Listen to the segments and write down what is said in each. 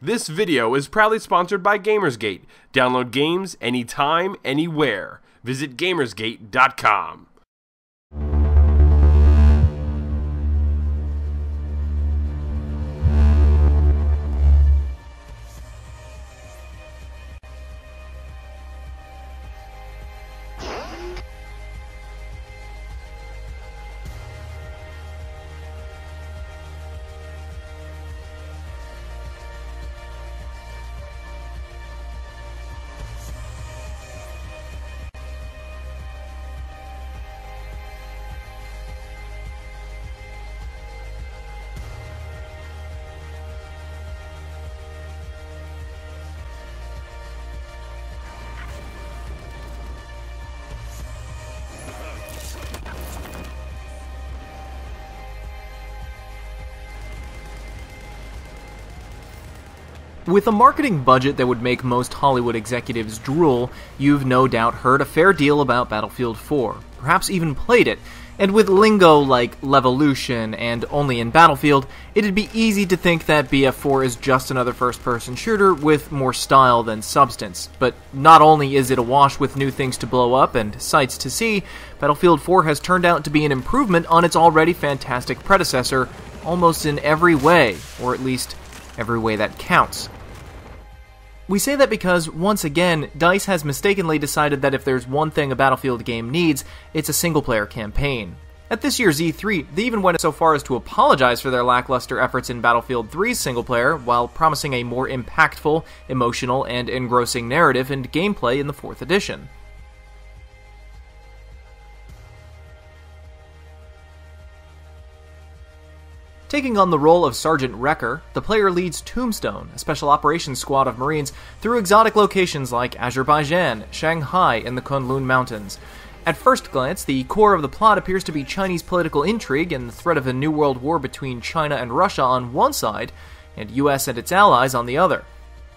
This video is proudly sponsored by Gamersgate. Download games anytime, anywhere. Visit Gamersgate.com. With a marketing budget that would make most Hollywood executives drool, you've no doubt heard a fair deal about Battlefield 4, perhaps even played it, and with lingo like Levolution and only in Battlefield, it'd be easy to think that BF4 is just another first-person shooter with more style than substance. But not only is it awash with new things to blow up and sights to see, Battlefield 4 has turned out to be an improvement on its already fantastic predecessor, almost in every way, or at least every way that counts. We say that because, once again, DICE has mistakenly decided that if there's one thing a Battlefield game needs, it's a single-player campaign. At this year's E3, they even went so far as to apologize for their lackluster efforts in Battlefield 3's single-player, while promising a more impactful, emotional, and engrossing narrative and gameplay in the 4th edition. Taking on the role of Sergeant Wrecker, the player leads Tombstone, a special operations squad of Marines, through exotic locations like Azerbaijan, Shanghai, and the Kunlun Mountains. At first glance, the core of the plot appears to be Chinese political intrigue and the threat of a new world war between China and Russia on one side, and US and its allies on the other.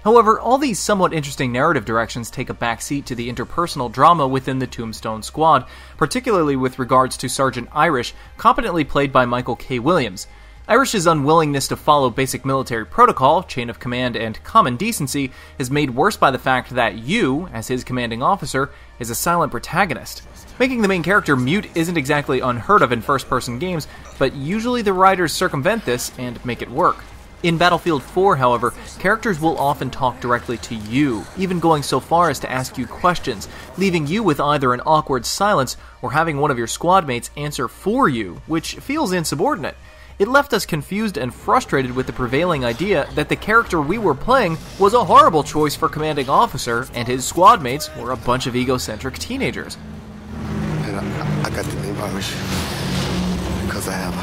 However, all these somewhat interesting narrative directions take a backseat to the interpersonal drama within the Tombstone squad, particularly with regards to Sergeant Irish, competently played by Michael K. Williams. Irish's unwillingness to follow basic military protocol, chain of command, and common decency is made worse by the fact that you, as his commanding officer, is a silent protagonist. Making the main character mute isn't exactly unheard of in first-person games, but usually the writers circumvent this and make it work. In Battlefield 4, however, characters will often talk directly to you, even going so far as to ask you questions, leaving you with either an awkward silence or having one of your squad mates answer for you, which feels insubordinate. It left us confused and frustrated with the prevailing idea that the character we were playing was a horrible choice for commanding officer, and his squad mates were a bunch of egocentric teenagers. And I got the name Irish because I have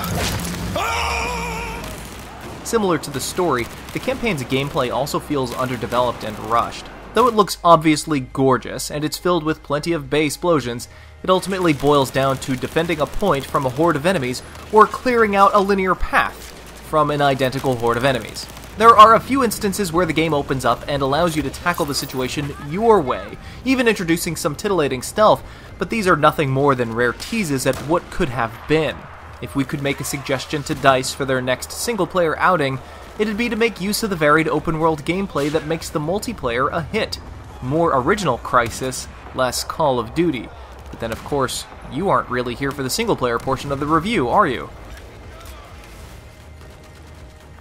a... Similar to the story, the campaign's gameplay also feels underdeveloped and rushed. Though it looks obviously gorgeous, and it's filled with plenty of bay explosions, it ultimately boils down to defending a point from a horde of enemies, or clearing out a linear path from an identical horde of enemies. There are a few instances where the game opens up and allows you to tackle the situation your way, even introducing some titillating stealth, but these are nothing more than rare teases at what could have been. If we could make a suggestion to DICE for their next single-player outing, it'd be to make use of the varied open-world gameplay that makes the multiplayer a hit. More original Crysis, less Call of Duty. But then, of course, you aren't really here for the single-player portion of the review, are you?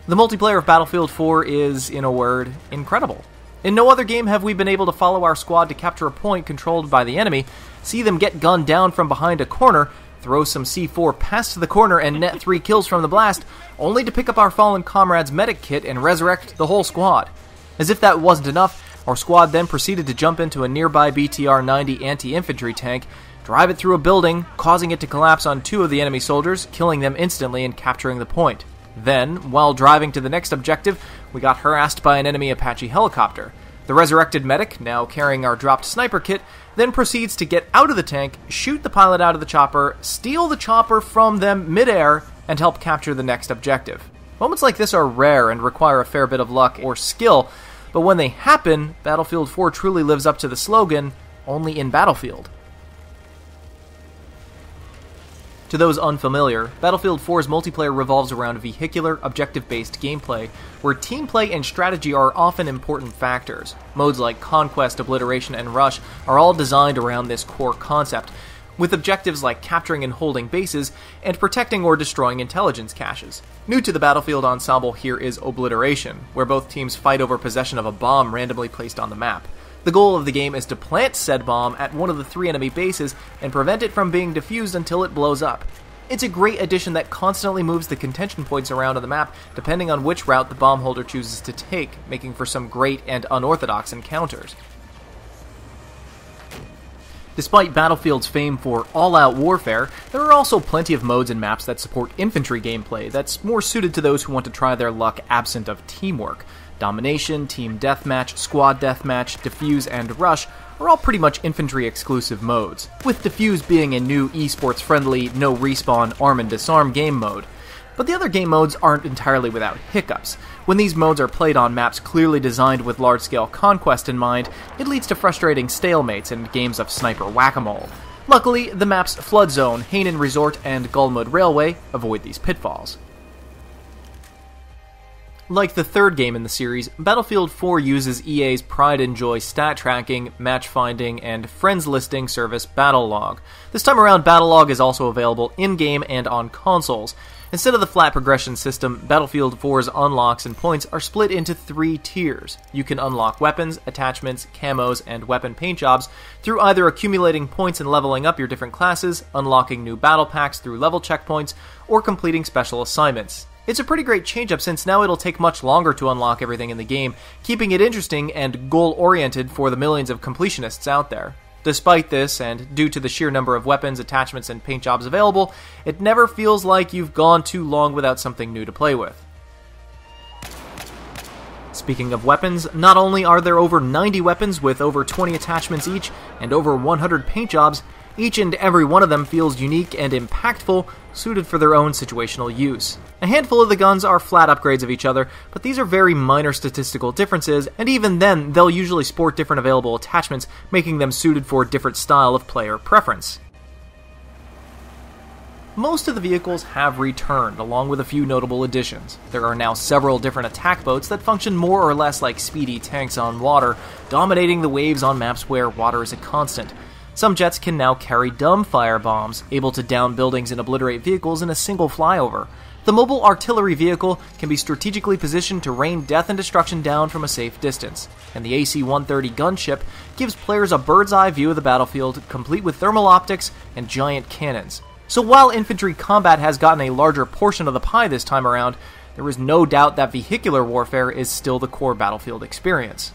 The multiplayer of Battlefield 4 is, in a word, incredible. In no other game have we been able to follow our squad to capture a point controlled by the enemy, see them get gunned down from behind a corner, throw some C4 past the corner and net 3 kills from the blast, only to pick up our fallen comrade's medic kit and resurrect the whole squad. As if that wasn't enough, our squad then proceeded to jump into a nearby BTR-90 anti-infantry tank, drive it through a building, causing it to collapse on 2 of the enemy soldiers, killing them instantly and capturing the point. Then, while driving to the next objective, we got harassed by an enemy Apache helicopter. The resurrected medic, now carrying our dropped sniper kit, then proceeds to get out of the tank, shoot the pilot out of the chopper, steal the chopper from them midair, and help capture the next objective. Moments like this are rare and require a fair bit of luck or skill, but when they happen, Battlefield 4 truly lives up to the slogan, "Only in Battlefield." To those unfamiliar, Battlefield 4's multiplayer revolves around vehicular, objective-based gameplay, where team play and strategy are often important factors. Modes like Conquest, Obliteration, and Rush are all designed around this core concept, with objectives like capturing and holding bases, and protecting or destroying intelligence caches. New to the Battlefield ensemble here is Obliteration, where both teams fight over possession of a bomb randomly placed on the map. The goal of the game is to plant said bomb at one of the 3 enemy bases and prevent it from being defused until it blows up. It's a great addition that constantly moves the contention points around on the map depending on which route the bomb holder chooses to take, making for some great and unorthodox encounters. Despite Battlefield's fame for all-out warfare, there are also plenty of modes and maps that support infantry gameplay that's more suited to those who want to try their luck absent of teamwork. Domination, Team Deathmatch, Squad Deathmatch, Defuse, and Rush are all pretty much infantry-exclusive modes, with Defuse being a new esports-friendly, no-respawn, arm and disarm game mode. But the other game modes aren't entirely without hiccups. When these modes are played on maps clearly designed with large-scale conquest in mind, it leads to frustrating stalemates and games of sniper whack-a-mole. Luckily, the maps Flood Zone, Hanan Resort, and Gulmud Railway avoid these pitfalls. Like the third game in the series, Battlefield 4 uses EA's pride and joy stat tracking, match finding, and friends listing service Battlelog. This time around, Battlelog is also available in-game and on consoles. Instead of the flat progression system, Battlefield 4's unlocks and points are split into 3 tiers. You can unlock weapons, attachments, camos, and weapon paint jobs through either accumulating points and leveling up your different classes, unlocking new battle packs through level checkpoints, or completing special assignments. It's a pretty great change-up since now it'll take much longer to unlock everything in the game, keeping it interesting and goal-oriented for the millions of completionists out there. Despite this, and due to the sheer number of weapons, attachments, and paint jobs available, it never feels like you've gone too long without something new to play with. Speaking of weapons, not only are there over 90 weapons with over 20 attachments each, and over 100 paint jobs, each and every one of them feels unique and impactful, suited for their own situational use. A handful of the guns are flat upgrades of each other, but these are very minor statistical differences, and even then, they'll usually sport different available attachments, making them suited for a different style of player preference. Most of the vehicles have returned, along with a few notable additions. There are now several different attack boats that function more or less like speedy tanks on water, dominating the waves on maps where water is a constant. Some jets can now carry dumbfire bombs, able to down buildings and obliterate vehicles in a single flyover. The mobile artillery vehicle can be strategically positioned to rain death and destruction down from a safe distance, and the AC-130 gunship gives players a bird's-eye view of the battlefield, complete with thermal optics and giant cannons. So while infantry combat has gotten a larger portion of the pie this time around, there is no doubt that vehicular warfare is still the core Battlefield experience.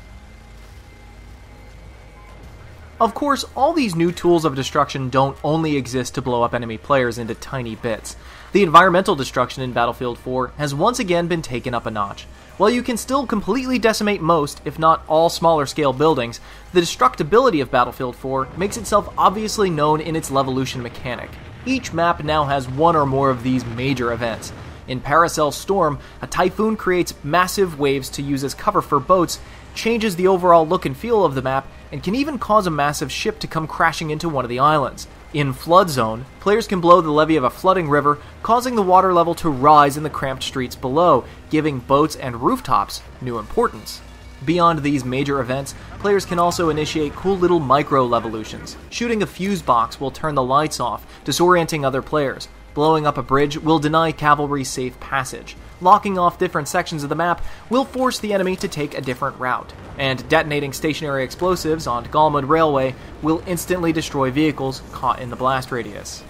Of course, all these new tools of destruction don't only exist to blow up enemy players into tiny bits. The environmental destruction in Battlefield 4 has once again been taken up a notch. While you can still completely decimate most, if not all smaller scale buildings, the destructibility of Battlefield 4 makes itself obviously known in its levolution mechanic. Each map now has one or more of these major events. In Paracel Storm, a typhoon creates massive waves to use as cover for boats, changes the overall look and feel of the map, and can even cause a massive ship to come crashing into one of the islands. In Flood Zone, players can blow the levee of a flooding river, causing the water level to rise in the cramped streets below, giving boats and rooftops new importance. Beyond these major events, players can also initiate cool little micro-levolutions. Shooting a fuse box will turn the lights off, disorienting other players. Blowing up a bridge will deny cavalry safe passage. Locking off different sections of the map will force the enemy to take a different route. And detonating stationary explosives on Gulmud Railway will instantly destroy vehicles caught in the blast radius.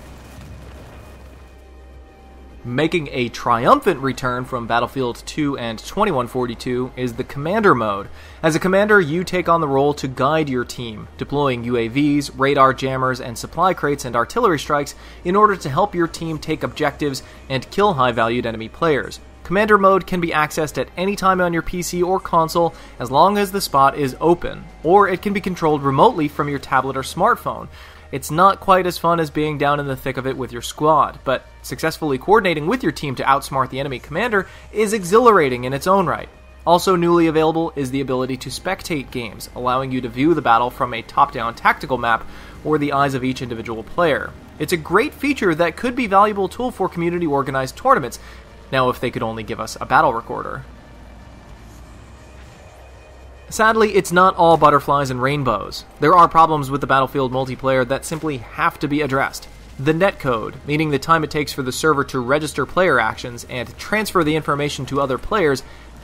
Making a triumphant return from Battlefield 2 and 2142 is the Commander mode. As a commander, you take on the role to guide your team, deploying UAVs, radar jammers, and supply crates and artillery strikes in order to help your team take objectives and kill high-valued enemy players. Commander mode can be accessed at any time on your PC or console as long as the spot is open, or it can be controlled remotely from your tablet or smartphone. It's not quite as fun as being down in the thick of it with your squad, but successfully coordinating with your team to outsmart the enemy commander is exhilarating in its own right. Also newly available is the ability to spectate games, allowing you to view the battle from a top-down tactical map or the eyes of each individual player. It's a great feature that could be a valuable tool for community-organized tournaments. Now, if they could only give us a battle recorder. Sadly, it's not all butterflies and rainbows. There are problems with the Battlefield multiplayer that simply have to be addressed. The netcode, meaning the time it takes for the server to register player actions and transfer the information to other players,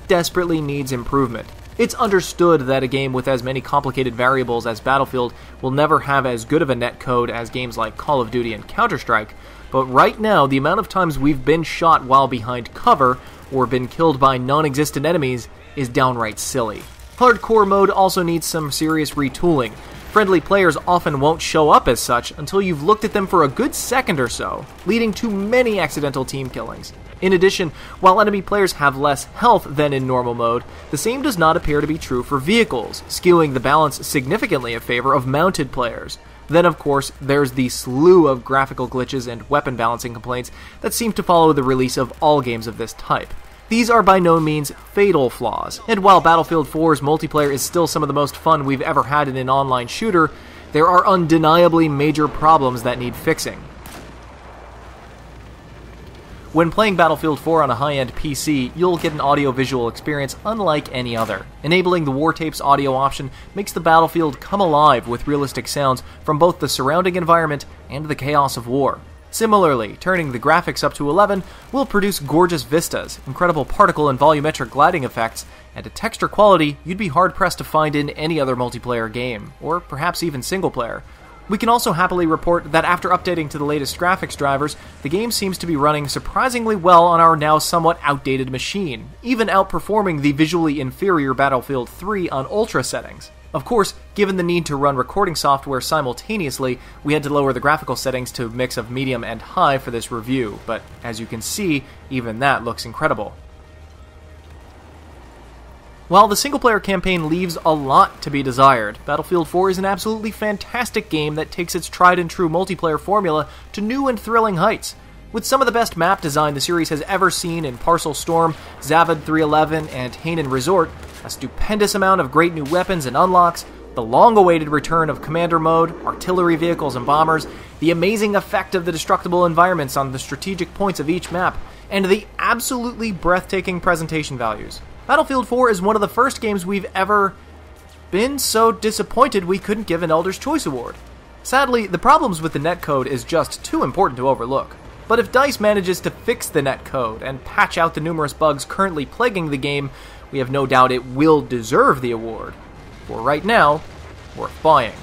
desperately needs improvement. It's understood that a game with as many complicated variables as Battlefield will never have as good of a netcode as games like Call of Duty and Counter-Strike, but right now the amount of times we've been shot while behind cover or been killed by non-existent enemies is downright silly. Hardcore mode also needs some serious retooling. Friendly players often won't show up as such until you've looked at them for a good second or so, leading to many accidental team killings. In addition, while enemy players have less health than in normal mode, the same does not appear to be true for vehicles, skewing the balance significantly in favor of mounted players. Then, of course, there's the slew of graphical glitches and weapon balancing complaints that seem to follow the release of all games of this type. These are by no means fatal flaws, and while Battlefield 4's multiplayer is still some of the most fun we've ever had in an online shooter, there are undeniably major problems that need fixing. When playing Battlefield 4 on a high-end PC, you'll get an audio-visual experience unlike any other. Enabling the War Tapes audio option makes the battlefield come alive with realistic sounds from both the surrounding environment and the chaos of war. Similarly, turning the graphics up to 11 will produce gorgeous vistas, incredible particle and volumetric gliding effects, and a texture quality you'd be hard-pressed to find in any other multiplayer game, or perhaps even single-player. We can also happily report that after updating to the latest graphics drivers, the game seems to be running surprisingly well on our now somewhat outdated machine, even outperforming the visually inferior Battlefield 3 on Ultra settings. Of course, given the need to run recording software simultaneously, we had to lower the graphical settings to a mix of medium and high for this review, but as you can see, even that looks incredible. While the single-player campaign leaves a lot to be desired, Battlefield 4 is an absolutely fantastic game that takes its tried-and-true multiplayer formula to new and thrilling heights. With some of the best map design the series has ever seen in Parcel Storm, Zavad 311, and Hanan Resort, a stupendous amount of great new weapons and unlocks, the long-awaited return of Commander Mode, artillery vehicles and bombers, the amazing effect of the destructible environments on the strategic points of each map, and the absolutely breathtaking presentation values. Battlefield 4 is one of the first games we've ever been so disappointed we couldn't give an Elder's Choice Award. Sadly, the problems with the netcode is just too important to overlook. But if DICE manages to fix the netcode and patch out the numerous bugs currently plaguing the game, we have no doubt it will deserve the award. For right now, worth buying.